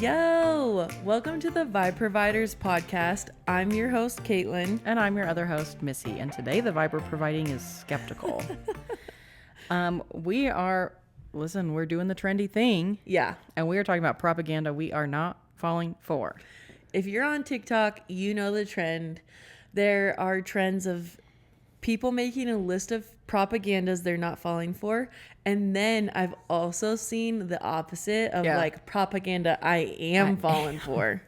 Yo, welcome to the Vibe Providers podcast. I'm your host, Kaitlyn. And I'm your other host, Missy. And today the vibe we're providing is skeptical. We're doing the trendy thing. Yeah. And we are talking about propaganda we are not falling for. If you're on TikTok, you know the trend. There are trends of people making a list of propagandas they're not falling for. And then I've also seen the opposite of like propaganda I am falling for.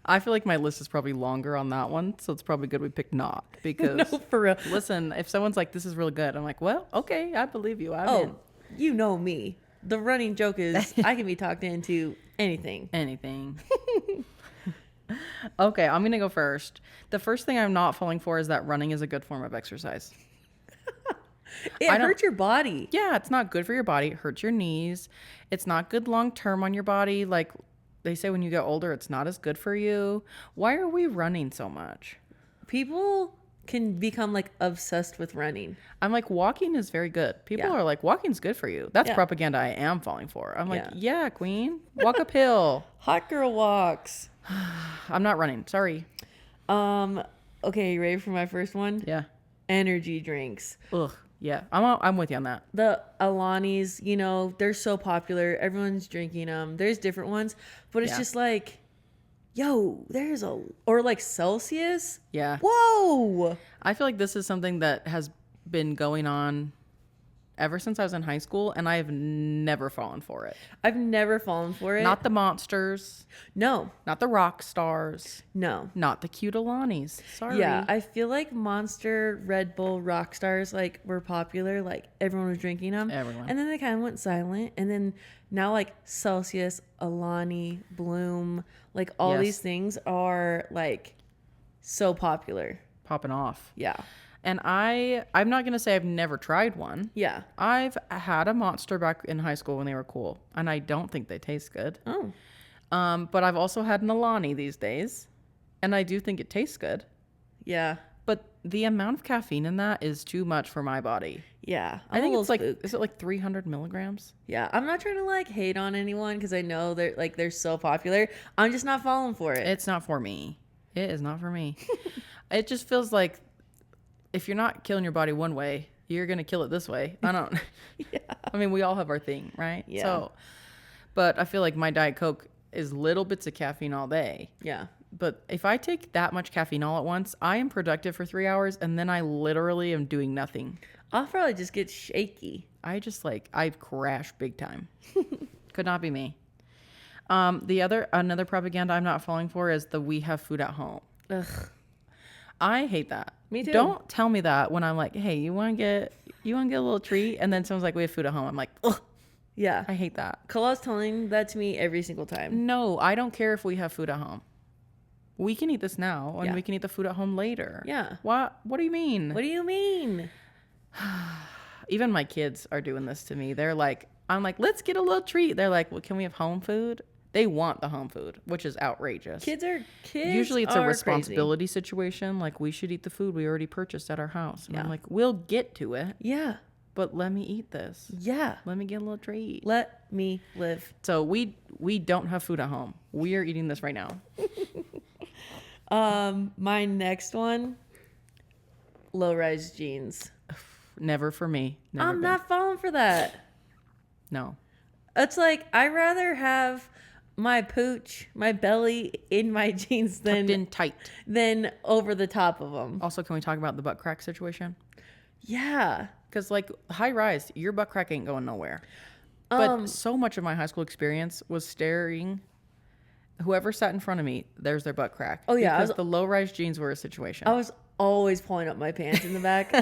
I feel like my list is probably longer on that one, so it's probably good we picked not. Because, No, for real. Listen, if someone's like, this is really good, I'm like, well, okay, I believe you. You know me. The running joke is I can be talked into anything. Anything. Okay, I'm going to go first. The first thing I'm not falling for is that running is a good form of exercise. It hurts your body. Yeah, it's not good for your body. It hurts your knees. It's not good long term on your body. Like they say when you get older, it's not as good for you. Why are we running so much? People can become like obsessed with running. I'm like, walking is very good. People are like, walking's good for you. That's propaganda I am falling for. I'm like, yeah, queen, walk uphill. Hot girl walks. I'm not running. Sorry. Okay, you ready for my first one? Yeah. Energy drinks. Ugh. Yeah. I'm with you on that. The Alanis, you know, they're so popular. Everyone's drinking them. There's different ones, but it's just like, yo, or like Celsius. Yeah. Whoa. I feel like this is something that has been going on ever since I was in high school, and I've never fallen for it. I've never fallen for it. Not the monsters. No. Not the rock stars. No. Not the cute Alanis. Sorry. Yeah, I feel like Monster, Red Bull, rock stars like were popular. Like everyone was drinking them. Everyone. And then they kind of went silent. And then now like Celsius, Alani, Bloom, like all these things are like so popular. Popping off. Yeah. And I'm not going to say I've never tried one. Yeah. I've had a Monster back in high school when they were cool, and I don't think they taste good. Oh. But I've also had an Alani these days, and I do think it tastes good. Yeah. But the amount of caffeine in that is too much for my body. Yeah. I think it's like, is it like 300 milligrams? Yeah. I'm not trying to like hate on anyone because I know they're so popular. I'm just not falling for it. It's not for me. It is not for me. It just feels like if you're not killing your body one way, you're going to kill it this way. I don't. Yeah. I mean, we all have our thing, right? Yeah. So, but I feel like my Diet Coke is little bits of caffeine all day. Yeah. But if I take that much caffeine all at once, I am productive for 3 hours, and then I literally am doing nothing. I'll probably just get shaky. I crash big time. Could not be me. Another propaganda I'm not falling for is the we have food at home. Ugh. I hate that. Me too. Don't tell me that when I'm like, hey, you want to get a little treat? And then someone's like, we have food at home. I'm like, ugh. Yeah. I hate that. Kala's telling that to me every single time. No, I don't care if we have food at home. We can eat this now, and we can eat the food at home later. Yeah. What do you mean? What do you mean? Even my kids are doing this to me. They're like, I'm like, let's get a little treat. They're like, well, can we have home food? They want the home food, which is outrageous. Usually it's a responsibility situation. Like, we should eat the food we already purchased at our house. And I'm like, we'll get to it. Yeah. But let me eat this. Yeah. Let me get a little treat. Let me live. So we don't have food at home. We are eating this right now. My next one, low-rise jeans. Never for me. I'm not falling for that. No. It's like, I'd rather have my pooch, my belly in my jeans than over the top of them. Also, can we talk about the butt crack situation? Yeah. Because like high rise, your butt crack ain't going nowhere. But so much of my high school experience was staring. Whoever sat in front of me, there's their butt crack. Oh yeah. Because the low rise jeans were a situation. I was always pulling up my pants in the back.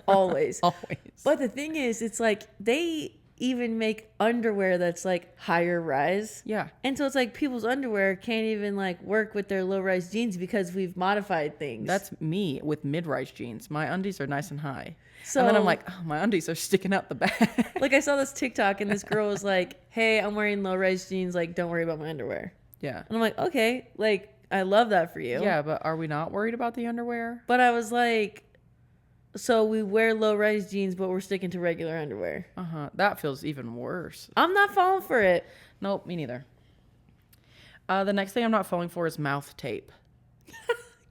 Always. Always. But the thing is, it's like they even make underwear that's like higher rise. Yeah. And so it's like people's underwear can't even like work with their low rise jeans because we've modified things. That's me with mid-rise jeans. My undies are nice and high. So, and then I'm like, oh, my undies are sticking out the back. Like I saw this TikTok and this girl was like, hey, I'm wearing low rise jeans. Like, don't worry about my underwear. Yeah. And I'm like, okay, like I love that for you. Yeah, but are we not worried about the underwear? But I was like, so we wear low-rise jeans, but we're sticking to regular underwear. That feels even worse. I'm not falling for it. Nope, me neither. The next thing I'm not falling for is mouth tape.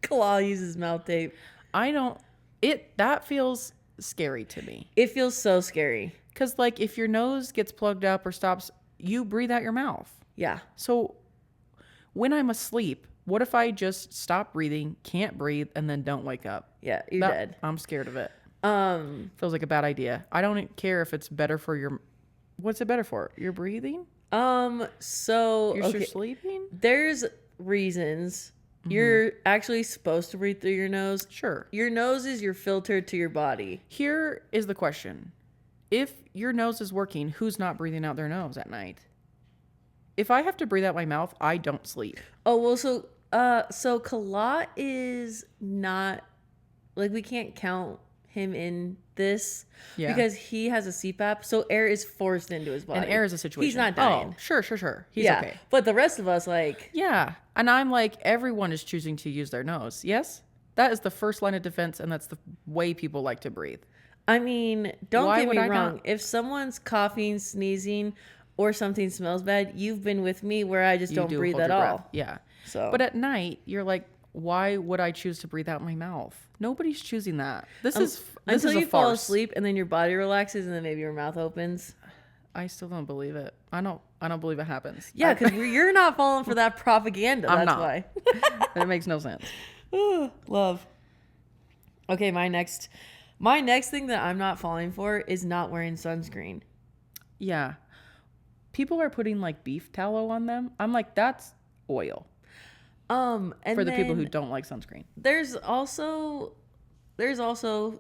Claw uses mouth tape. That feels scary to me. It feels so scary. Because, like, if your nose gets plugged up or stops, you breathe out your mouth. Yeah. So when I'm asleep, what if I just stop breathing, can't breathe, and then don't wake up? Yeah, you're dead. I'm scared of it. Feels like a bad idea. I don't care if it's better for your... What's it better for? Your breathing? So... You're sleeping? There's reasons. You're actually supposed to breathe through your nose. Sure. Your nose is your filter to your body. Here is the question. If your nose is working, who's not breathing out their nose at night? If I have to breathe out my mouth, I don't sleep. Oh, well, so Kalat is not, like, we can't count him in this because he has a CPAP, so air is forced into his body. And air is a situation. He's not dying. Oh, sure. He's okay. But the rest of us, like... Yeah. And I'm like, everyone is choosing to use their nose. Yes? That is the first line of defense, and that's the way people like to breathe. I mean, don't Why get would me I wrong. not? If someone's coughing, sneezing, or something smells bad, you've been with me where I just You don't do breathe hold at your all. breath. Yeah. So, But at night, you're like, why would I choose to breathe out my mouth? Nobody's choosing that. This is until a you fall farce. asleep and then your body relaxes and then maybe your mouth opens. I still don't believe it. I don't believe it happens. Yeah, because you're not falling for that propaganda. I'm That's not. why. It makes no sense. Love. Okay, my next thing that I'm not falling for is not wearing sunscreen. Yeah. People are putting like beef tallow on them. I'm like, that's oil. And for the people who don't like sunscreen. There's also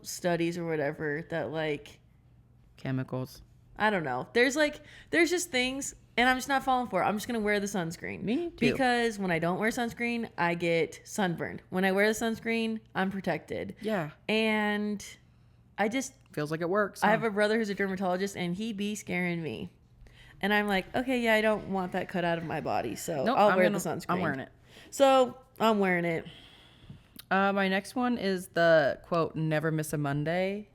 studies or whatever that, like, Chemicals. I don't know. There's just things, and I'm just not falling for it. I'm just going to wear the sunscreen. Me too. Because when I don't wear sunscreen, I get sunburned. When I wear the sunscreen, I'm protected. Yeah. And I just... Feels like it works. I have a brother who's a dermatologist, and he be scaring me. And I'm like, okay, yeah, I don't want that cut out of my body, so I'll wear the sunscreen. I'm wearing it. So I'm wearing it. My next one is the quote, never miss a Monday.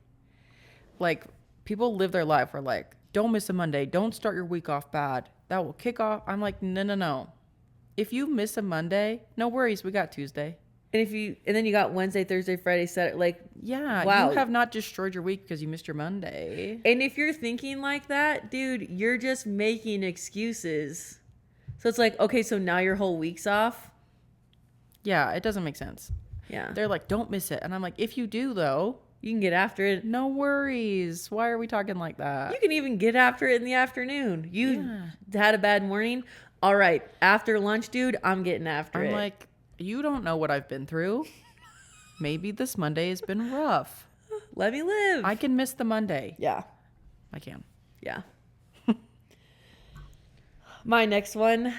Like, people live their life where, like, don't miss a Monday. Don't start your week off bad. That will kick off. I'm like, no. If you miss a Monday, no worries. We got Tuesday. And then you got Wednesday, Thursday, Friday, Saturday. Like, yeah, wow. You have not destroyed your week because you missed your Monday. And if you're thinking like that, dude, you're just making excuses. So it's like, okay, so now your whole week's off. Yeah, it doesn't make sense. Yeah. They're like, don't miss it. And I'm like, if you do, though, you can get after it. no worries. Why are we talking like that? You can even get after it in the afternoon. You had a bad morning. All right. After lunch, dude, I'm getting after it. I'm like, you don't know what I've been through. Maybe this Monday has been rough. Let me live. I can miss the Monday. Yeah. I can. Yeah. My next one,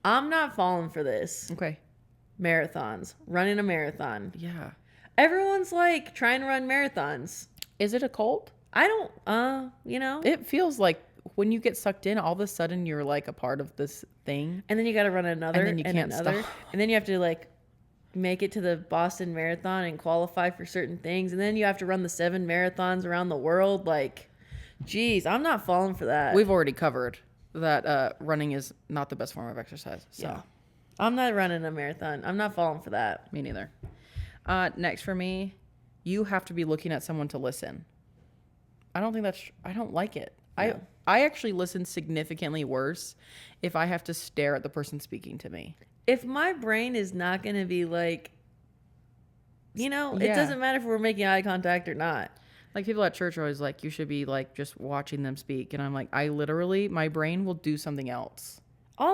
I'm not falling for this. Okay. Marathons. Running a marathon. Yeah. Everyone's like trying to run marathons. Is it a cult? I don't, It feels like when you get sucked in, all of a sudden you're like a part of this thing. And then you got to run another And then you can't another. stop. And then you have to like make it to the Boston Marathon and qualify for certain things. And then you have to run the 7 marathons around the world. Like, geez, I'm not falling for that. We've already covered that running is not the best form of exercise. So Yeah. I'm not running a marathon. I'm not falling for that. me neither. Next for me, you have to be looking at someone to listen. I don't like it. Yeah. I actually listen significantly worse if I have to stare at the person speaking to me. If my brain is not going to be like, it Yeah. doesn't matter if we're making eye contact or not. Like people at church are always like, you should be like just watching them speak. And I'm like, my brain will do something else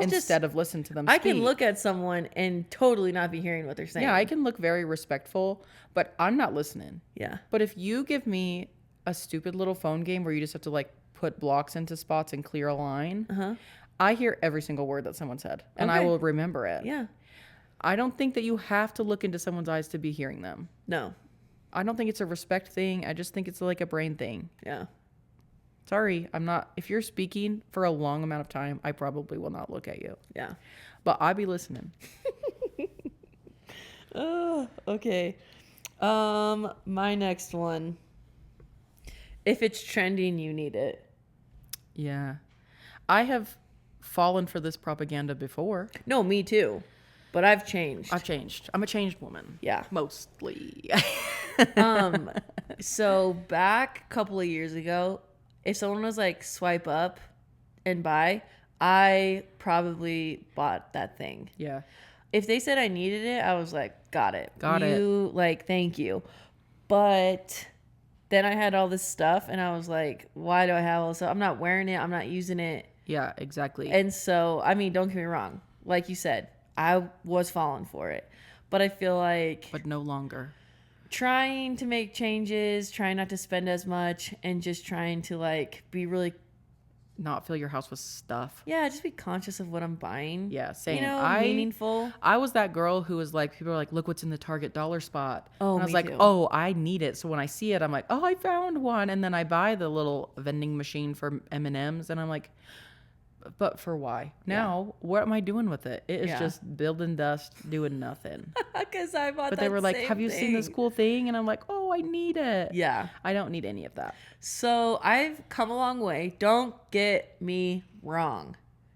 instead of listen to them speak. I can look at someone and totally not be hearing what they're saying. Yeah, I can look very respectful, but I'm not listening. Yeah. But if you give me a stupid little phone game where you just have to like put blocks into spots and clear a line, I hear every single word that someone said and I Okay. will remember it. Yeah. I I don't think that you have to look into someone's eyes to be hearing them. No. I don't think it's a respect thing. I just think it's like a brain thing. Yeah. Sorry, I'm not. If you're speaking for a long amount of time, I probably will not look at you. Yeah. But I'll be listening. Oh, okay. My next one. If it's trending, you need it. Yeah. I have fallen for this propaganda before. No, me too. But I've changed. I've changed. I'm a changed woman. Yeah. Mostly. So back a couple of years ago, if someone was like swipe up and buy, I probably bought that thing. Yeah. If they said I needed it, I was like, got it. Got it. Like, thank you. But then I had all this stuff and I was like, why do I have all this stuff? I'm not wearing it. I'm not using it. Yeah, exactly. And so, I mean, don't get me wrong. Like you said, I was falling for it. But I feel like but no longer. trying to make changes, trying not to spend as much, and just trying to like be really, Not fill your house with stuff. yeah, just be conscious of what I'm buying. Yeah, same. You know, meaningful. I was that girl who was like, people are like, look what's in the Target dollar spot. Oh, and I was me like, too. oh, I need it. So when I see it, I'm like, oh, I found one. And then I buy the little vending machine for M&Ms. And I'm like, but for why? Now, what am I doing with it? It is Yeah. just building dust, doing nothing. Because I bought But that they were like, same have you seen this thing. cool thing? And I'm like, oh, I need it. Yeah. I don't need any of that. So I've come a long way. Don't get me wrong.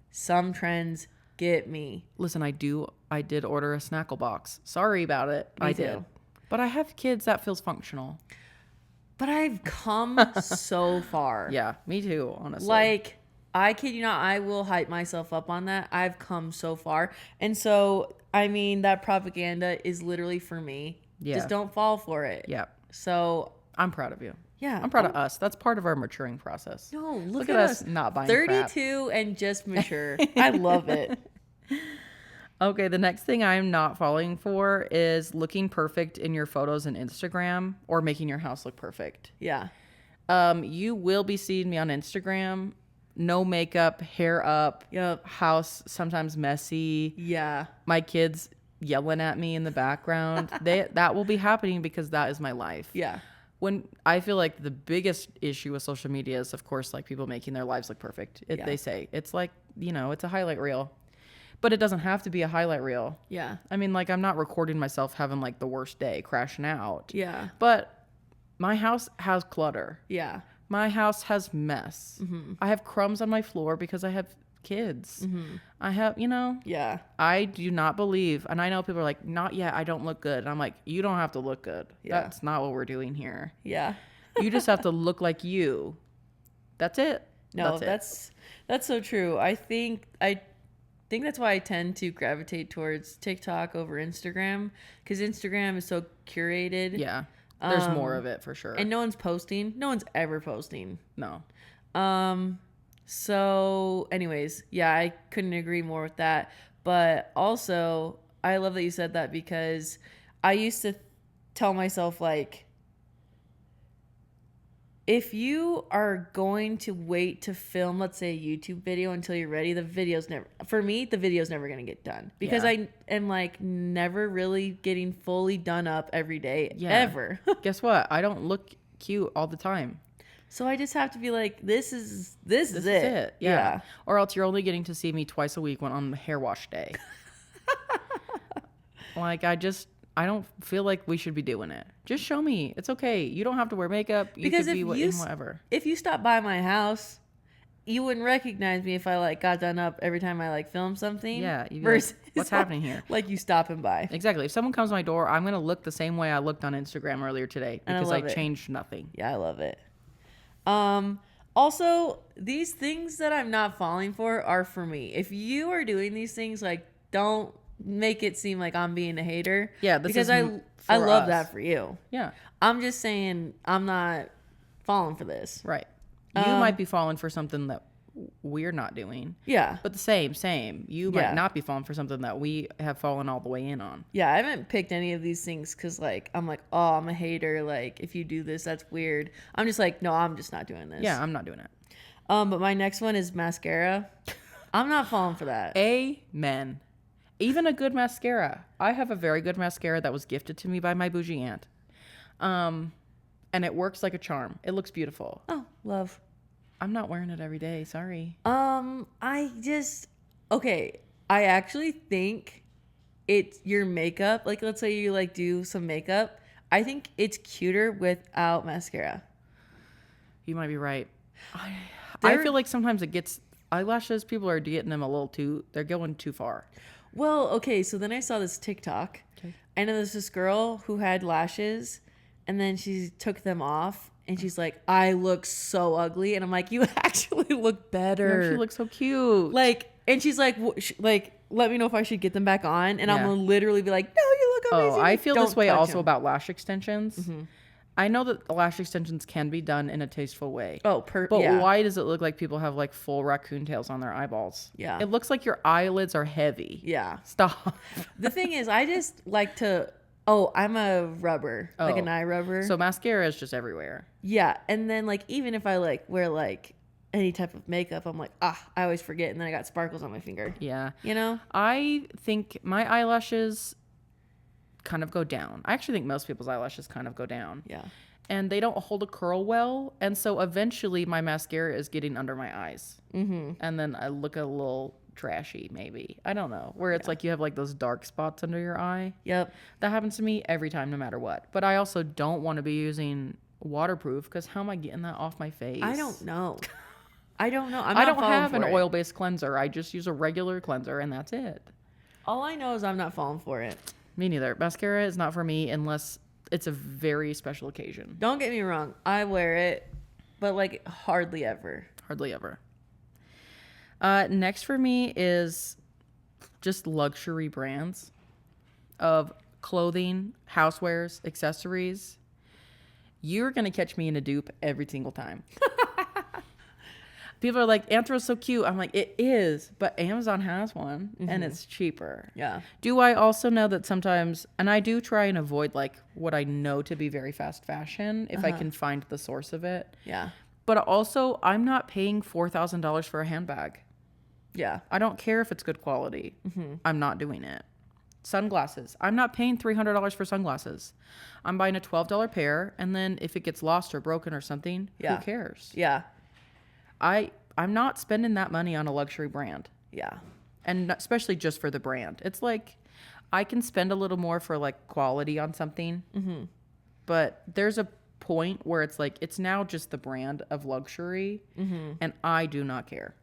Some trends get me. Listen, I did order a Snackle box. Sorry about it. Me I too. did. But I have kids, that feels functional. But I've come so far. Yeah, me too, honestly. Like, I kid you not, I will hype myself up on that. I've come so far. And so, I mean, that propaganda is literally for me. Yeah. Just don't fall for it. Yeah, So, I'm proud of you. yeah. I'm proud of us. That's part of our maturing process. No, Look at us not buying crap. 32 and just mature. I love it. Okay, the next thing I'm not falling for is looking perfect in your photos and Instagram or making your house look perfect. Yeah. You will be seeing me on Instagram. No makeup, hair up, Yep. house sometimes messy. Yeah. My kids yelling at me in the background. That will be happening because that is my life. Yeah. When I feel like the biggest issue with social media is, of course, like people making their lives look perfect. Yeah. They say it's like, it's a highlight reel, but it doesn't have to be a highlight reel. Yeah. I mean, like, I'm not recording myself having like the worst day, crashing out. Yeah. But my house has clutter. Yeah. My house has mess. Mm-hmm. I have crumbs on my floor because I have kids. Mm-hmm. I have, Yeah. I do not believe, and I know people are like, not yet, I don't look good. And I'm like, you don't have to look good. Yeah. That's not what we're doing here. Yeah. You just have to look like you. That's it. No, That's that's so true. I think that's why I tend to gravitate towards TikTok over Instagram, because Instagram is so curated. it. Yeah. There's more of it for sure. And no one's posting. No one's ever posting. No. So anyways, yeah, I couldn't agree more with that. But also, I love that you said that, because I used to tell myself, like, if you are going to wait to film, let's say, a YouTube video until you're ready, the video's never going to get done, because Yeah. I am like never really getting fully done up every day, Yeah. ever. Guess what? I don't look cute all the time. So I just have to be like, this is it. Yeah. Yeah. Or else you're only getting to see me twice a week when on the hair wash day. Like, I don't feel like we should be doing it. Just show me. It's okay. You don't have to wear makeup. You Because could be if whatever. if you stop by my house, you wouldn't recognize me if I like got done up every time I like film something. Yeah. You'd be like, Versus what's happening here? Like you stopping by. Exactly. If someone comes to my door, I'm going to look the same way I looked on Instagram earlier today And I because I love it. changed nothing. Yeah, I love it. Also, these things that I'm not falling for are for me. If you are doing these things, like, don't make it seem like I'm being a hater. Yeah, this because is I for love us. that for you. Yeah. I'm just saying I'm not falling for this. Right. You might be falling for something that we're not doing. Yeah. But the same. You Yeah. might not be falling for something that we have fallen all the way in on. Yeah, I haven't picked any of these things because, like, I'm like, oh, I'm a hater. Like, if you do this, that's weird. I'm just like, no, I'm just not doing this. Yeah, I'm not doing it. But my next one is mascara. I'm not falling for that. Amen. Even a good mascara. I have a very good mascara that was gifted to me by my bougie aunt. And it works like a charm. It looks beautiful. Oh, love. I'm not wearing it every day. Sorry. Okay. I actually think it's your makeup. Like, let's say you like do some makeup. I think it's cuter without mascara. You might be right. I feel like sometimes it gets eyelashes, people are getting them a little too, they're going too far. Well, okay, so then I saw this TikTok. Okay. I know there's this girl who had lashes and then she took them off and she's like, I look so ugly. And I'm like, you actually look better. No, she looks so cute. Like, and she's like, let me know if I should get them back on. And I'm Yeah. going to literally be like, no, you look amazing. Oh, I feel Don't this way touch also 'em. about lash extensions. I know that the lash extensions can be done in a tasteful way. Oh, But yeah. why does it look like people have like full raccoon tails on their eyeballs? Yeah. It looks like your eyelids are heavy. Yeah. Stop. The thing is, I just like to, I'm a rubber, like an eye rubber. So mascara is just everywhere. Yeah. And then like, even if I like wear like any type of makeup, I'm like, I always forget. And then I got sparkles on my finger. Yeah. You know? I think my eyelashes kind of go down. I actually think most people's eyelashes kind of go down. Yeah. And they don't hold a curl well. And so eventually my mascara is getting under my eyes. Mm-hmm. And then I look a little trashy, maybe. I don't know. Where it's like you have like those dark spots under your eye. Yep. That happens to me every time, no matter what. But I also don't want to be using waterproof because how am I getting that off my face? I don't know. I don't know. I don't have an oil-based cleanser. I just use a regular cleanser and that's it. All I know is I'm not falling for it. Me neither. Mascara is not for me unless it's a very special occasion. Don't get me wrong. I wear it, but like hardly ever. Hardly ever. Next for me is just luxury brands of clothing, housewares, accessories. You're going to catch me in a dupe every single time. People are like, Anthro's so cute. I'm like, it is, but Amazon has one and it's cheaper. Yeah. Do I also know that sometimes, and I do try and avoid like what I know to be very fast fashion if I can find the source of it. Yeah. But also, I'm not paying $4,000 for a handbag. Yeah. I don't care if it's good quality. I'm not doing it. Sunglasses. I'm not paying $300 for sunglasses. I'm buying a $12 pair, and then if it gets lost or broken or something, who cares? Yeah. I'm not spending that money on a luxury brand. Yeah. And especially just for the brand. It's like I can spend a little more for like quality on something. But there's a point where it's like it's now just the brand of luxury, and I do not care.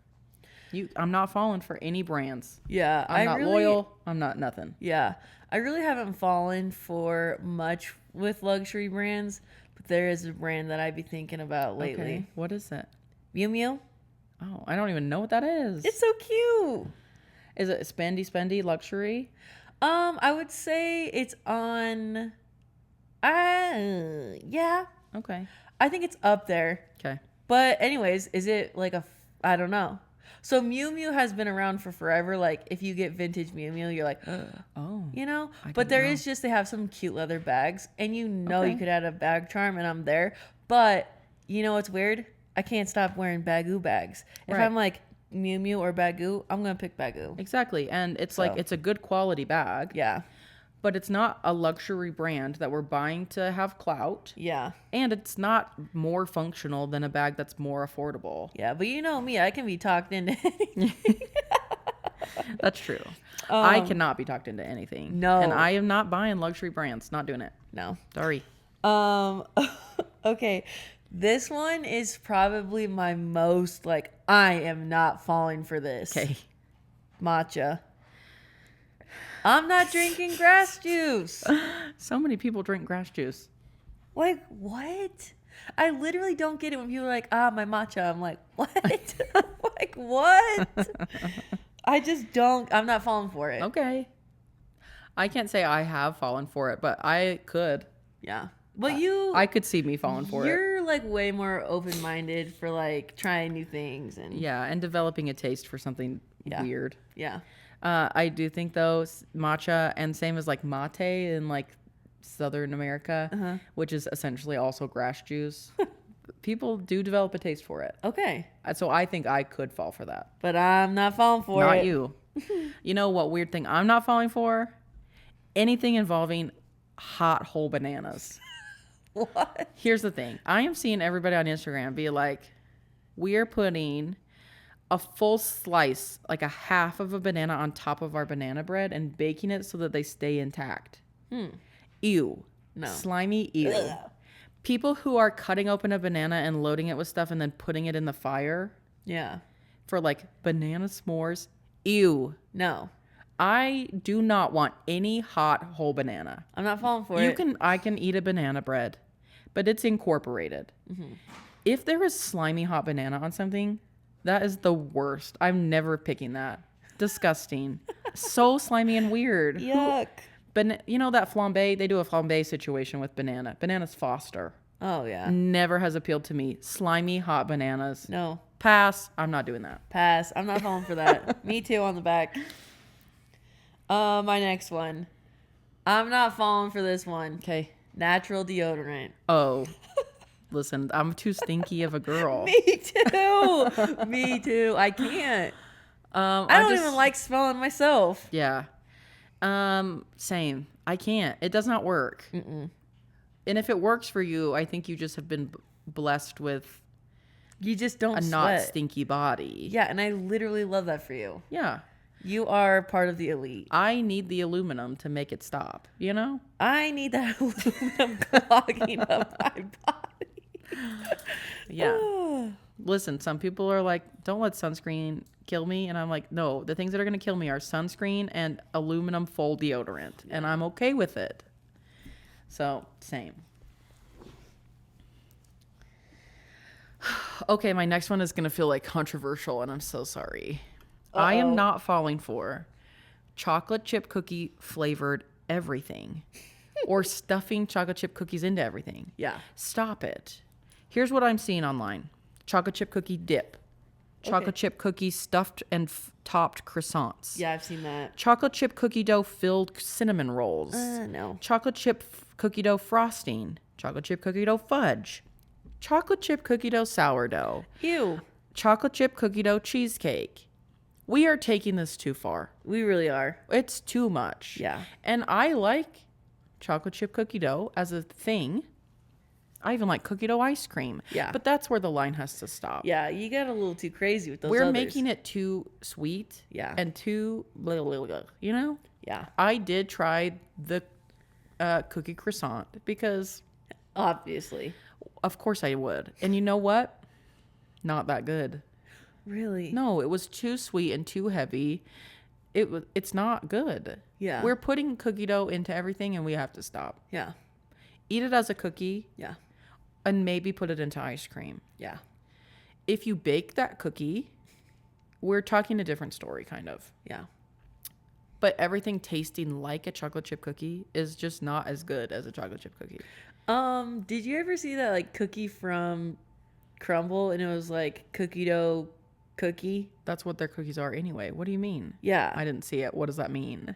I'm not falling for any brands. Yeah. I'm not loyal. I'm not nothing. Yeah. I really haven't fallen for much with luxury brands, but there is a brand that I'd be thinking about lately. Okay. What is it? Miu Miu. Oh, I don't even know what that is. It's so cute. Is it spendy luxury? I would say it's on. Yeah. Okay. I think it's up there. Okay. But anyways, is it like I don't know. So Miu Miu has been around for forever. Like if you get vintage Miu Miu, you're like, Oh. you know. I But didn't there know. is just they have some cute leather bags, and you know Okay. you could add a bag charm, and I'm there. But you know what's weird? I can't stop wearing Bagoo bags. If Right. I'm like Miu Miu or Bagoo, I'm gonna pick Bagoo. Exactly. And it's like it's a good quality bag. Yeah. But it's not a luxury brand that we're buying to have clout. Yeah. And it's not more functional than a bag that's more affordable. Yeah. But you know me, I can be talked into anything. That's true. I cannot be talked into anything. No. And I am not buying luxury brands. Not doing it. No. Sorry. Okay. This one is probably my most like I am not falling for this. Okay. Matcha. I'm not drinking grass juice. So many people drink grass juice. Like what? I literally don't get it when people are like, my matcha. I'm like, what? Like what? I just don't. I'm not falling for it. Okay. I can't say I have fallen for it, but I could. Yeah. But I could see me falling for it. You're like way more open-minded for like trying new things and Yeah, and developing a taste for something weird. yeah. I do think though matcha and same as like mate in like Southern America, which is essentially also grass juice. People do develop a taste for it. Okay. So I think I could fall for that. But I'm not falling for it. Not you. You know what weird thing I'm not falling for? Anything involving hot whole bananas. What? Here's the thing. I am seeing everybody on Instagram be like, we are putting a full slice, like a half of a banana on top of our banana bread and baking it so that they stay intact. Ew. No. Slimy ew. Ugh. People who are cutting open a banana and loading it with stuff and then putting it in the fire. Yeah. for like banana s'mores. Ew. No. I do not want any hot whole banana. I'm not falling for it. I can eat a banana bread, but it's incorporated. Mm-hmm. If there is slimy hot banana on something, that is the worst. I'm never picking that. Disgusting. So slimy and weird. Yuck. But you know that flambe? They do a flambe situation with banana. Bananas Foster. Oh, yeah. Never has appealed to me. Slimy hot bananas. No. Pass. I'm not doing that. Pass. I'm not falling for that. Me too on the back. My next one. I'm not falling for this one. Okay. Natural deodorant. Oh. Listen, I'm too stinky of a girl. Me too. Me too. I can't. I don't even like smelling myself. Yeah. Same. I can't. It does not work. Mm-mm. And if it works for you, I think you just have been blessed with you just don't a sweat. not stinky body. Yeah, and I literally love that for you. Yeah. You are part of the elite. I need the aluminum to make it stop, you know? I need that aluminum clogging up my body. Yeah. Listen, some people are like, don't let sunscreen kill me. And I'm like, no, the things that are going to kill me are sunscreen and aluminum foil deodorant. Yeah. And I'm okay with it. So, same. Okay, my next one is going to feel like controversial, and I'm so sorry. Uh-oh. I am not falling for chocolate chip cookie flavored everything or stuffing chocolate chip cookies into everything. Yeah. Stop it. Here's what I'm seeing online. Chocolate chip cookie dip. Chocolate chip cookie stuffed and topped croissants. Yeah, I've seen that. Chocolate chip cookie dough filled cinnamon rolls. No. Chocolate chip cookie dough frosting. Chocolate chip cookie dough fudge. Chocolate chip cookie dough sourdough. Ew. Chocolate chip cookie dough cheesecake. We are taking this too far. We really are. It's too much. Yeah. And I like chocolate chip cookie dough as a thing. I even like cookie dough ice cream. Yeah. But that's where the line has to stop. Yeah, you got a little too crazy with those We're others. making it too sweet. Yeah. And too, you know? Yeah. I did try the cookie croissant because... Obviously. Of course I would. And you know what? Not that good. Really? No, it was too sweet and too heavy. It's not good. Yeah. We're putting cookie dough into everything and we have to stop. Yeah. Eat it as a cookie. Yeah. And maybe put it into ice cream. Yeah. If you bake that cookie, we're talking a different story, kind of. Yeah. But everything tasting like a chocolate chip cookie is just not as good as a chocolate chip cookie. Did you ever see that like cookie from Crumble and it was like cookie dough cookie? That's what their cookies are anyway. What do you mean? Yeah. I didn't see it. What does that mean?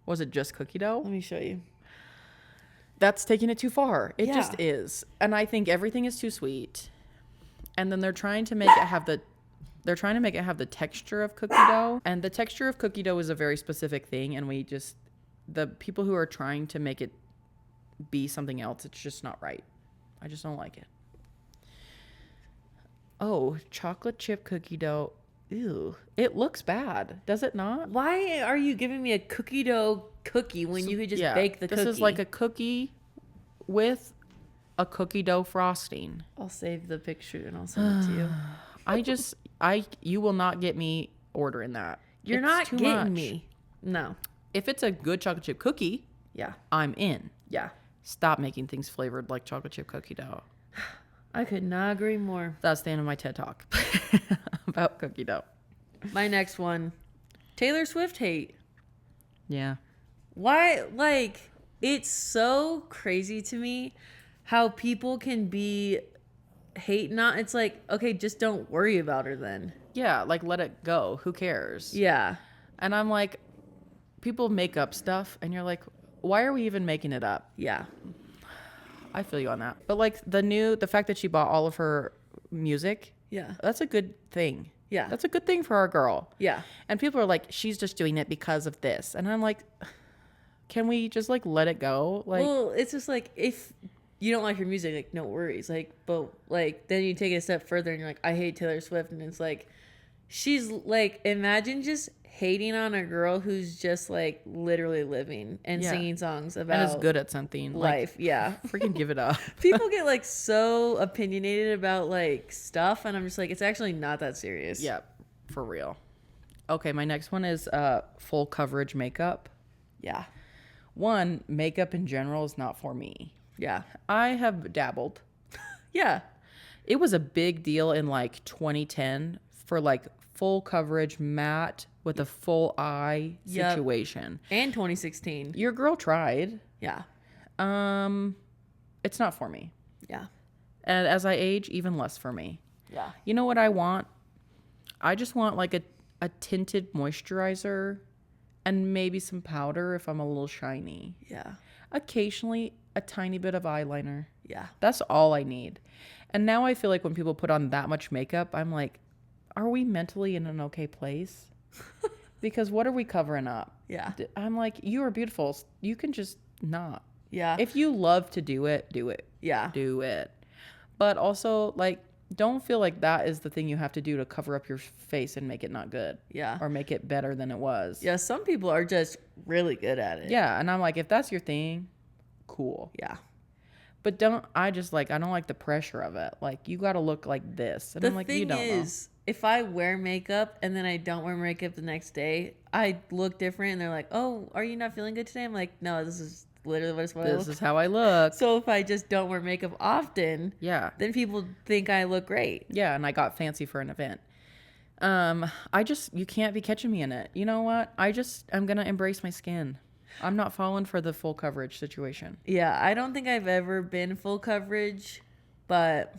Was it just cookie dough? Let me show you. That's taking it too far. It just is. And I think everything is too sweet. And then they're trying to make it have the texture of cookie dough. And the texture of cookie dough is a very specific thing. And the people who are trying to make it be something else, it's just not right. I just don't like it. Oh, chocolate chip cookie dough. Ew. It looks bad. Does it not? Why are you giving me a cookie dough cookie when you could just bake the cookie? This is like a cookie with a cookie dough frosting. I'll save the picture and I'll send it to you. You will not get me ordering that. You're not getting me. No. If it's a good chocolate chip cookie, yeah, I'm in. Yeah. Stop making things flavored like chocolate chip cookie dough. I could not agree more. That's the end of my TED Talk about cookie dough. My next one, Taylor Swift hate. Yeah. Why? Like, it's so crazy to me how people can be hate not. It's like, okay, just don't worry about her then. Yeah, like let it go. Who cares? Yeah. And I'm like, people make up stuff and you're like, why are we even making it up? Yeah. I feel you on that. But like the fact that she bought all of her music. Yeah. That's a good thing. Yeah. That's a good thing for our girl. Yeah. And people are like, she's just doing it because of this. And I'm like, can we just like let it go? Like, well, it's just like, if you don't like her music, like, no worries. Like, but like, then you take it a step further and you're like, I hate Taylor Swift. And it's like, she's like, imagine just hating on a girl who's just like literally living and singing songs about and is good at something. Life. Like, yeah. Freaking give it up. People get like so opinionated about like stuff. And I'm just like, it's actually not that serious. Yeah. For real. Okay, my next one is full coverage makeup. Yeah. One, makeup in general is not for me. Yeah. I have dabbled. Yeah. It was a big deal in like 2010 for like full coverage matte with a full eye Yep. situation. And 2016. Your girl tried. Yeah. It's not for me. Yeah. And as I age, even less for me. Yeah. You know what I want? I just want like a tinted moisturizer and maybe some powder if I'm a little shiny. Yeah. Occasionally, a tiny bit of eyeliner. Yeah. That's all I need. And now I feel like when people put on that much makeup, I'm like, are we mentally in an okay place? Because what are we covering up? Yeah. I'm like, you are beautiful. You can just not. Yeah. If you love to do it, do it. Yeah. Do it. But also, like, don't feel like that is the thing you have to do to cover up your face and make it not good. Yeah. Or make it better than it was. Yeah. Some people are just really good at it. Yeah. And I'm like, if that's your thing, cool. Yeah. But I don't like the pressure of it. Like, you got to look like this. And The I'm like, you thing don't is, if I wear makeup and then I don't wear makeup the next day, I look different. And they're like, oh, are you not feeling good today? I'm like, no, this is literally what I know. look. This is how I look. So if I just don't wear makeup often, Yeah. then people think I look great. Yeah. And I got fancy for an event. You can't be catching me in it. You know what? I'm going to embrace my skin. I'm not falling for the full coverage situation. Yeah, I don't think I've ever been full coverage, but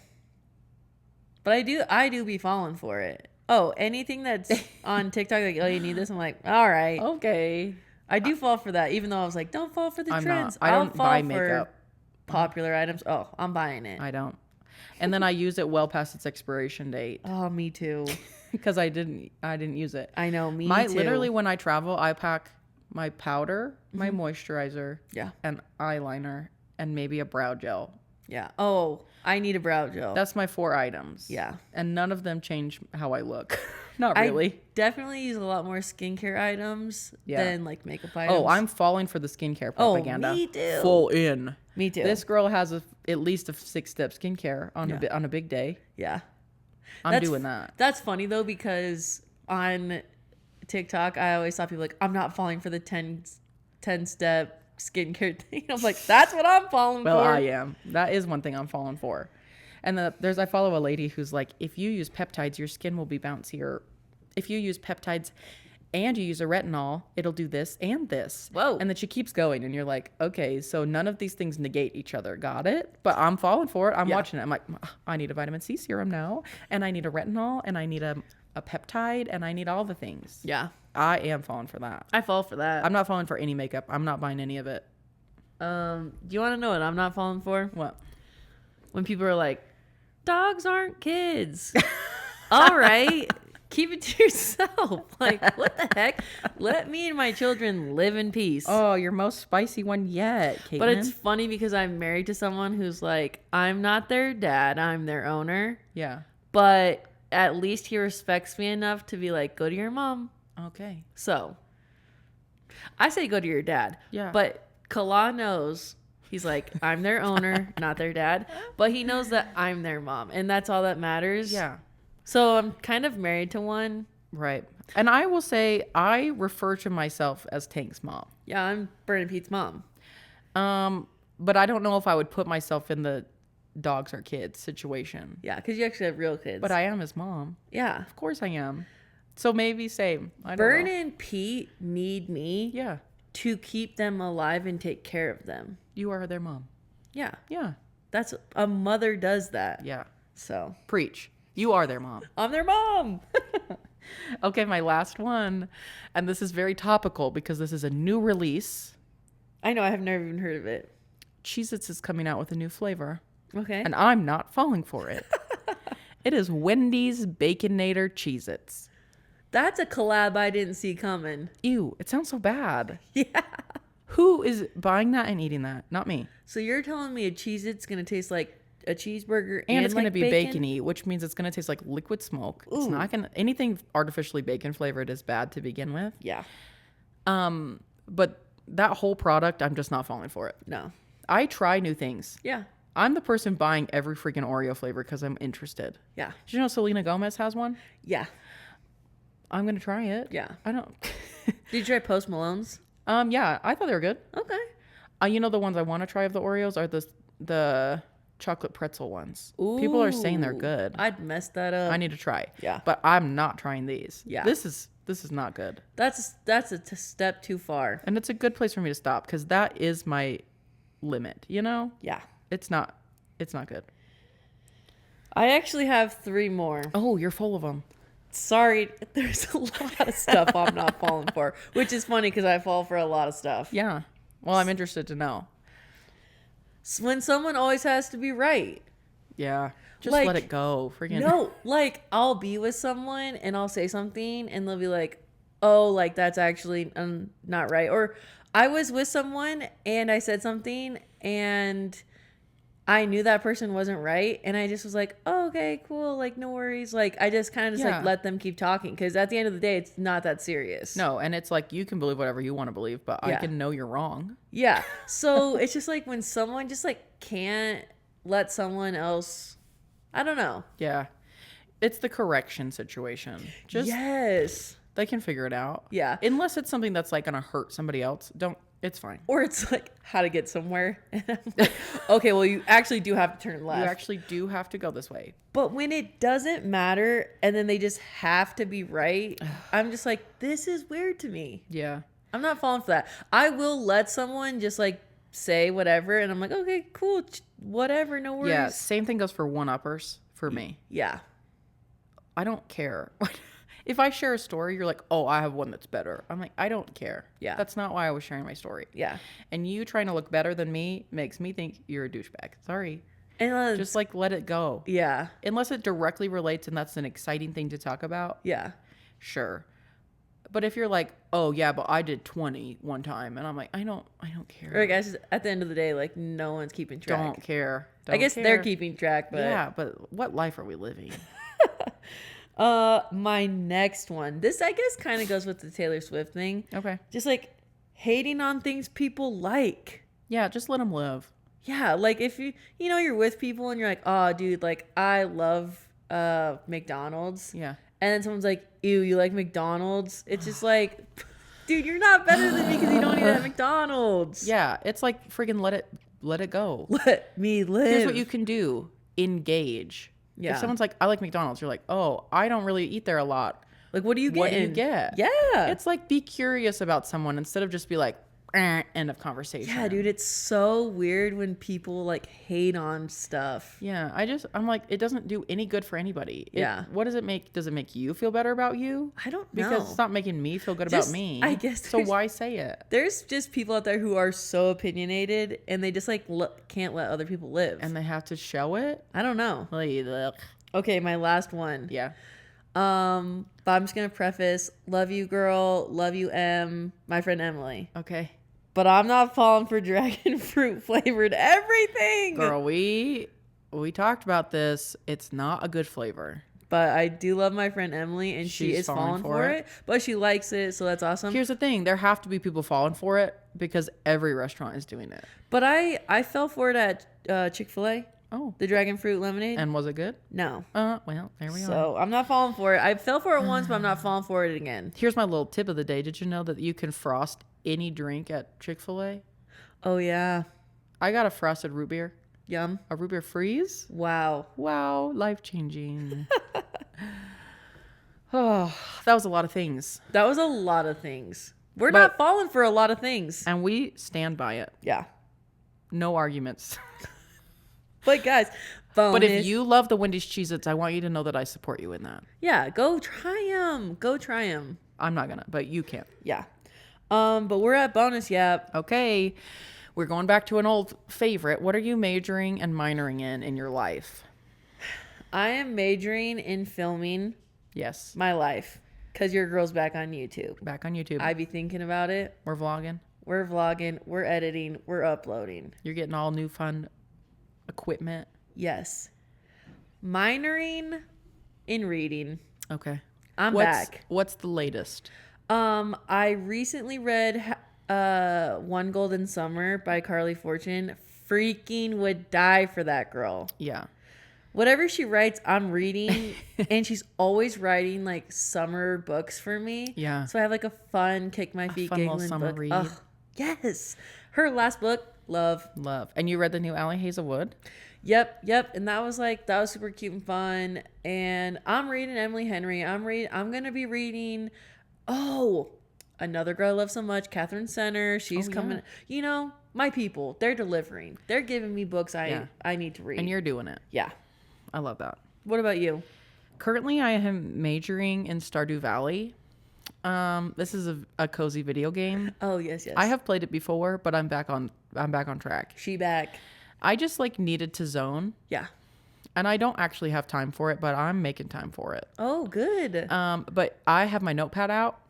I do be falling for it. Oh, anything that's on TikTok, like, oh, you need this? I'm like, all right. Okay. I do fall for that, even though I was like, don't fall for the I'm trends. not. I don't fall buy for makeup. popular items. Oh, I'm buying it. I don't. And then I use it well past its expiration date Oh, me too. because I didn't use it. I know, me too. Literally when I travel, I pack my powder, my moisturizer, Yeah. and eyeliner, and maybe a brow gel. Yeah. Oh, I need a brow gel. That's my 4 items. Yeah. And none of them change how I look. Not really. I definitely use a lot more skincare items than like makeup items. Oh, I'm falling for the skincare propaganda. Oh, me too. Full in. Me too. This girl has at least a 6-step skincare on a big day. Yeah. I'm doing that. That's funny though, because on TikTok, I always saw people like, I'm not falling for the 10-step skincare thing. I'm like, that's what I'm falling Well, for. I am. That is one thing I'm falling for. And I follow a lady who's like, if you use peptides, your skin will be bouncier. If you use peptides and you use a retinol, it'll do this and this. Whoa. And then she keeps going, and you're like, okay, so none of these things negate each other. Got it? But I'm falling for it. I'm watching it. I'm like, I need a vitamin C serum now, and I need a retinol, and I need a peptide, and I need all the things. Yeah. I am falling for that. I fall for that. I'm not falling for any makeup. I'm not buying any of it. Do you want to know what I'm not falling for? What? When people are like, dogs aren't kids. All right. Keep it to yourself. Like, what the heck? Let me and my children live in peace. Oh, your most spicy one yet, Kaitlyn. But it's funny because I'm married to someone who's like, I'm not their dad, I'm their owner. Yeah. But at least he respects me enough to be like, go to your mom. Okay. So I say go to your dad. Yeah. But Kala knows. He's like, I'm their owner, not their dad. But he knows that I'm their mom. And that's all that matters. Yeah. So I'm kind of married to one. Right. And I will say I refer to myself as Tank's mom. Yeah, I'm Bert and Pete's mom. But I don't know if I would put myself in the dogs are kids situation. Yeah, because you actually have real kids. But I am his mom. Yeah. Of course I am. So maybe same. I don't Bert know. and Pete need me Yeah. to keep them alive and take care of them. You are their mom. Yeah. Yeah. That's a mother does that. Yeah. So Preach. You are their mom. I'm their mom. Okay, my last one. And this is very topical because this is a new release. I know, I have never even heard of it. Cheez-Its is coming out with a new flavor. Okay. And I'm not falling for it. It is Wendy's Baconator Cheez-Its. That's a collab I didn't see coming. Ew, it sounds so bad. Yeah. Who is buying that and eating that? Not me. So you're telling me a Cheez-It's going to taste like a cheeseburger And it's going to like be bacon? bacony, which means it's going to taste like liquid smoke. It's Ooh. not going to anything artificially bacon flavored is bad to begin with. Yeah. But that whole product, I'm just not falling for it. No. I try new things. Yeah. I'm the person buying every freaking Oreo flavor because I'm interested. Yeah. Did you know Selena Gomez has one? Yeah. I'm gonna try it. Yeah. I don't. Did you try Post Malone's? Yeah, I thought they were good. Okay. You know, the ones I want to try of the Oreos are the chocolate pretzel ones. People are saying they're good. I'd mess that up. I need to try. Yeah. But I'm not trying these. Yeah. This is not good. That's a step too far. And it's a good place for me to stop because that is my limit, you know? Yeah. It's not good. I actually have 3 more. Oh, you're full of them. Sorry, there's a lot of stuff I'm not falling for, which is funny because I fall for a lot of stuff. Yeah. Well, I'm interested to know. When someone always has to be right. Yeah. Just Like, let it go. Freaking. No, like I'll be with someone and I'll say something and they'll be like, oh, like that's actually not right. Or I was with someone and I said something and I knew that person wasn't right. And I just was like, oh, okay, cool. Like, no worries. Like, I just kind of just like let them keep talking. Because at the end of the day, it's not that serious. No. And it's like, you can believe whatever you want to believe, but I Yeah. can know you're wrong. Yeah. So it's just like when someone just like can't let someone else, I don't know. Yeah. It's the correction situation. Just Yes. they can figure it out. Yeah. Unless it's something that's like going to hurt somebody else. It's fine. Or it's like how to get somewhere. And I'm like, okay, well, you actually do have to turn left. You actually do have to go this way. But when it doesn't matter and then they just have to be right, I'm just like, this is weird to me. Yeah. I'm not falling for that. I will let someone just like say whatever. And I'm like, okay, cool. Whatever. No worries. Yeah. Same thing goes for one-uppers for me. Yeah. I don't care. If I share a story, you're like, oh, I have one that's better. I'm like, I don't care. Yeah. That's not why I was sharing my story. Yeah. And you trying to look better than me makes me think you're a douchebag. Sorry. And Just like let it go. yeah. Unless it directly relates and that's an exciting thing to talk about. Yeah. Sure. But if you're like, oh yeah, but I did 20 one time, and I'm like, I don't care. Or guys, at the end of the day, like no one's keeping track. Don't care. I guess they're keeping track, but yeah, but what life are we living? my next one. This I guess kind of goes with the Taylor Swift thing. Okay. Just like hating on things people like. Yeah, just let them live. Yeah, like if you're with people and you're like, oh, dude, like I love McDonald's. Yeah. And then someone's like, ew, you like McDonald's? It's just like, dude, you're not better than me because you don't eat at McDonald's. Yeah, it's like freaking let it go. Let me live. Here's what you can do. Engage. Yeah. If someone's like, I like McDonald's, you're like, oh, I don't really eat there a lot. Like, what do you get? What do you get? Yeah. It's like be curious about someone instead of just be like, end of conversation. Yeah, dude, it's so weird when people like hate on stuff. Yeah, I'm like, it doesn't do any good for anybody. Yeah. What does it make? Does it make you feel better about you? I don't know. Because it's not making me feel good about me. I guess So why say it? There's just people out there who are so opinionated and they just like can't let other people live. And they have to show it? I don't know. Ugh. Okay, my last one. Yeah. But I'm just gonna preface, love you, girl, love you, my friend Emily. Okay. But I'm not falling for dragon fruit flavored everything. Girl, we talked about this. It's not a good flavor. But I do love my friend Emily, and she She's is falling for it. But she likes it, so that's awesome. Here's the thing. There have to be people falling for it because every restaurant is doing it. But I fell for it at Chick-fil-A. Oh. The dragon fruit lemonade. And was it good? No. Well, there we are. So I'm not falling for it. I fell for it once, but I'm not falling for it again. Here's my little tip of the day. Did you know that you can frost any drink at Chick-fil-A? Oh, yeah. I got a frosted root beer. Yum. A root beer freeze. Wow. Wow. Life-changing. Oh, that was a lot of things. That was a lot of things. We're But- not falling for a lot of things. And we stand by it. Yeah. No arguments. But guys, bonus. But if you love the Wendy's Cheez-Its, I want you to know that I support you in that. Yeah, go try them. Go try them. I'm not gonna, but you can. Yeah. But we're at bonus yap. Okay. We're going back to an old favorite. What are you majoring and minoring in your life? I am majoring in filming Yes. my life because your girl's back on YouTube. Back on YouTube. I be thinking about it. We're vlogging. We're vlogging. We're editing. We're uploading. You're getting all new fun equipment. Yes. Minoring in reading. Okay. I'm back. What's the latest? I recently read One Golden Summer by Carly Fortune. Freaking would die for that girl. Yeah. Whatever she writes, I'm reading, and she's always writing like summer books for me. Yeah. So I have like a fun, kick my feet, fun little giggling summer book. read. Ugh, yes. Her last book, love. And you read the new Allie Hazelwood? Yep. And that was super cute and fun. And I'm reading Emily Henry. I'm gonna be reading. Oh, another girl I love so much, Catherine Center. She's coming. You know, my people. They're delivering. They're giving me books I need to read. And you're doing it. Yeah. I love that. What about you? Currently, I am majoring in Stardew Valley. This is a cozy video game. Oh, yes. I have played it before, but I'm back on track. She back. I just like needed to zone. Yeah. And I don't actually have time for it, but I'm making time for it. Oh, good. But I have my notepad out.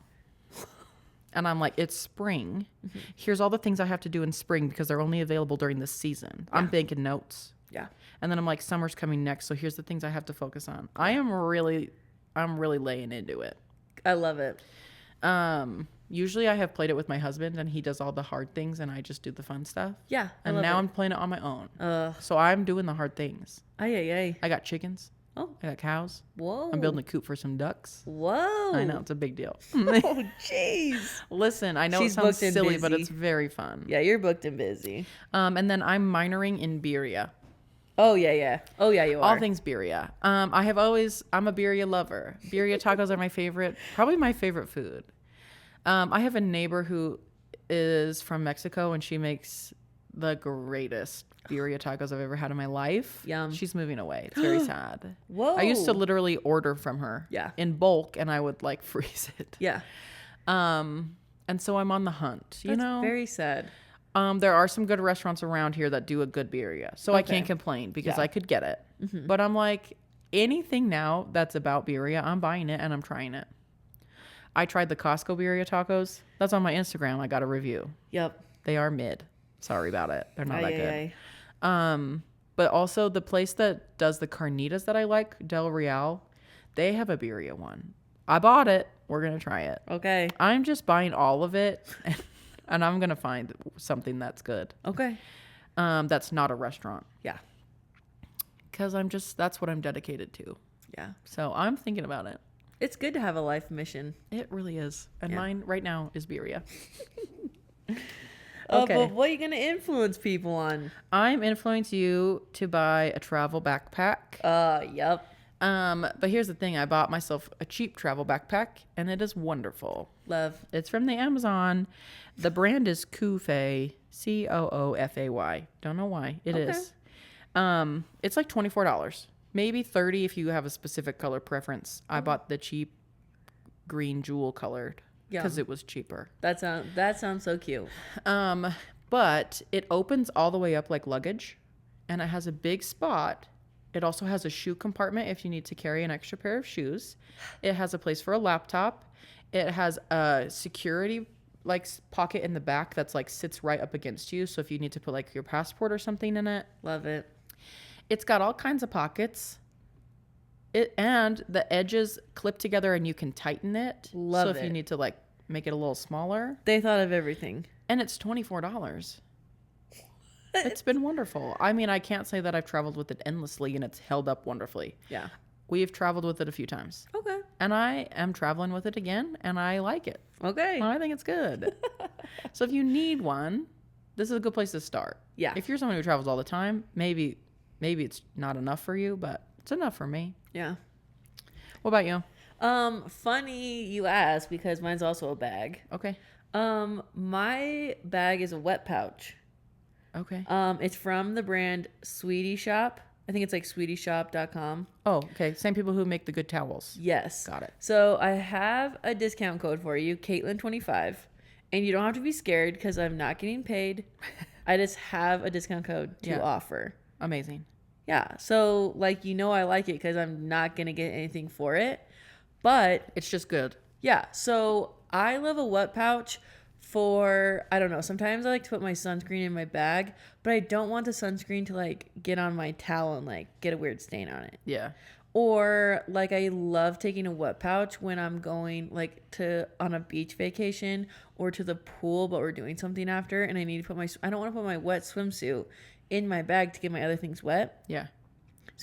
And I'm like, it's spring. Mm-hmm. Here's all the things I have to do in spring because they're only available during this season. Yeah. I'm making notes. Yeah. And then I'm like, summer's coming next, so here's the things I have to focus on. I'm really laying into it. I love it. Usually I have played it with my husband, and he does all the hard things, and I just do the fun stuff. Yeah. And now I'm playing it on my own. So I'm doing the hard things. I got chickens. Oh. I got cows. Whoa. I'm building a coop for some ducks. Whoa. I know, it's a big deal. Oh, jeez. Listen, I know it sounds silly, but it's very fun. Yeah, you're booked and busy. And then I'm minoring in birria. Oh, yeah. Oh, yeah, you are. All things birria. I'm a birria lover. Birria tacos are probably my favorite food. I have a neighbor who is from Mexico, and she makes the greatest birria tacos I've ever had in my life. Yum. She's moving away. It's very sad. Whoa. I used to literally order from her in bulk, and I would like freeze it. Yeah. And so I'm on the hunt. That's very sad. There are some good restaurants around here that do a good birria, so I can't complain because I could get it. Mm-hmm. But I'm like, anything now that's about birria, I'm buying it and I'm trying it. I tried the Costco birria tacos. That's on my Instagram. I got a review. Yep. They are mid. Sorry about it. They're not that good. But also the place that does the carnitas that I like, Del Real, they have a birria one. I bought it. We're going to try it. Okay. I'm just buying all of it, and I'm going to find something that's good. Okay. That's not a restaurant. Yeah. Because that's what I'm dedicated to. Yeah. So I'm thinking about it. It's good to have a life mission. It really is. And mine right now is birria. Okay. But what are you going to influence people on? I'm influencing you to buy a travel backpack. Yep. But here's the thing. I bought myself a cheap travel backpack, and it is wonderful. Love. It's from the Amazon. The brand is Coofay, Coofay. Don't know why. It is. It's like $24. Maybe $30 if you have a specific color preference. I bought the cheap green jewel colored because it was cheaper. That sounds so cute. But it opens all the way up like luggage, and it has a big spot. It also has a shoe compartment if you need to carry an extra pair of shoes. It has a place for a laptop. It has a security pocket in the back that's sits right up against you. So if you need to put your passport or something in it. Love it. It's got all kinds of pockets. And the edges clip together and you can tighten it. Love it. So if you need to make it a little smaller. They thought of everything. And it's $24. It's been wonderful. I mean, I can't say that I've traveled with it endlessly and it's held up wonderfully. Yeah. We've traveled with it a few times. Okay. And I am traveling with it again, and I like it. Okay. I think it's good. So if you need one, this is a good place to start. Yeah. If you're someone who travels all the time, maybe it's not enough for you, but it's enough for me. Yeah. What about you? Funny you ask because mine's also a bag. Okay. My bag is a wet pouch. Okay. It's from the brand Sweetie Shop. I think it's sweetieshop.com. Oh, okay. Same people who make the good towels. Yes. Got it. So I have a discount code for you, Kaitlyn25. And you don't have to be scared because I'm not getting paid. I just have a discount code to offer. Amazing. Yeah. So, I like it because I'm not going to get anything for it. But it's just good. Yeah. So I love a wet pouch for, I don't know, sometimes I like to put my sunscreen in my bag, but I don't want the sunscreen to get on my towel and get a weird stain on it. Yeah. Or I love taking a wet pouch when I'm going on a beach vacation or to the pool, but we're doing something after and I need to I don't want to put my wet swimsuit in my bag to get my other things wet. Yeah.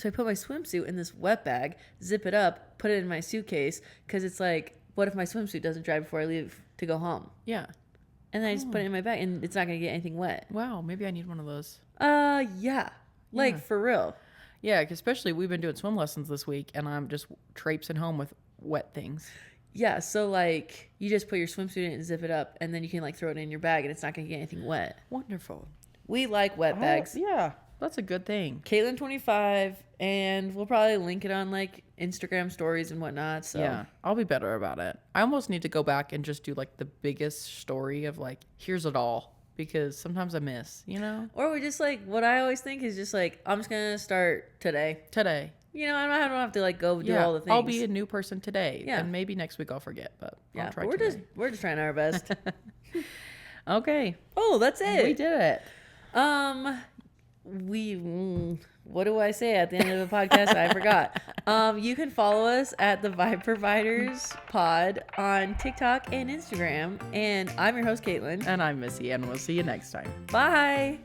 So I put my swimsuit in this wet bag, zip it up, put it in my suitcase, because it's like, what if my swimsuit doesn't dry before I leave to go home? Yeah. And then I just put it in my bag, and it's not going to get anything wet. Wow, maybe I need one of those. Yeah. Like, for real. Yeah, 'cause especially we've been doing swim lessons this week, and I'm just traipsing home with wet things. Yeah, so, like, you just put your swimsuit in and zip it up, and then you can, like, throw it in your bag, and it's not going to get anything wet. Wonderful. We like wet bags. Yeah, that's a good thing. Kaitlyn 25, and we'll probably link it on, like, Instagram stories and whatnot. So Yeah, I'll be better about it. I almost need to go back and just do, like, the biggest story of, like, here's it all. Because sometimes I miss, you know? Or we just, like, what I always think is just, like, I'm just going to start today. Today. You know, I don't have to, like, go do all the things. I'll be a new person today. Yeah. And maybe next week I'll forget, but yeah, I'll try we're today. just trying our best. Okay. Oh, that's it. We did it. What do I say at the end of the podcast? I forgot. You can follow us at the Vibe Providers Pod on TikTok and Instagram. And I'm your host, Kaitlyn. And I'm Missy, and we'll see you next time. Bye.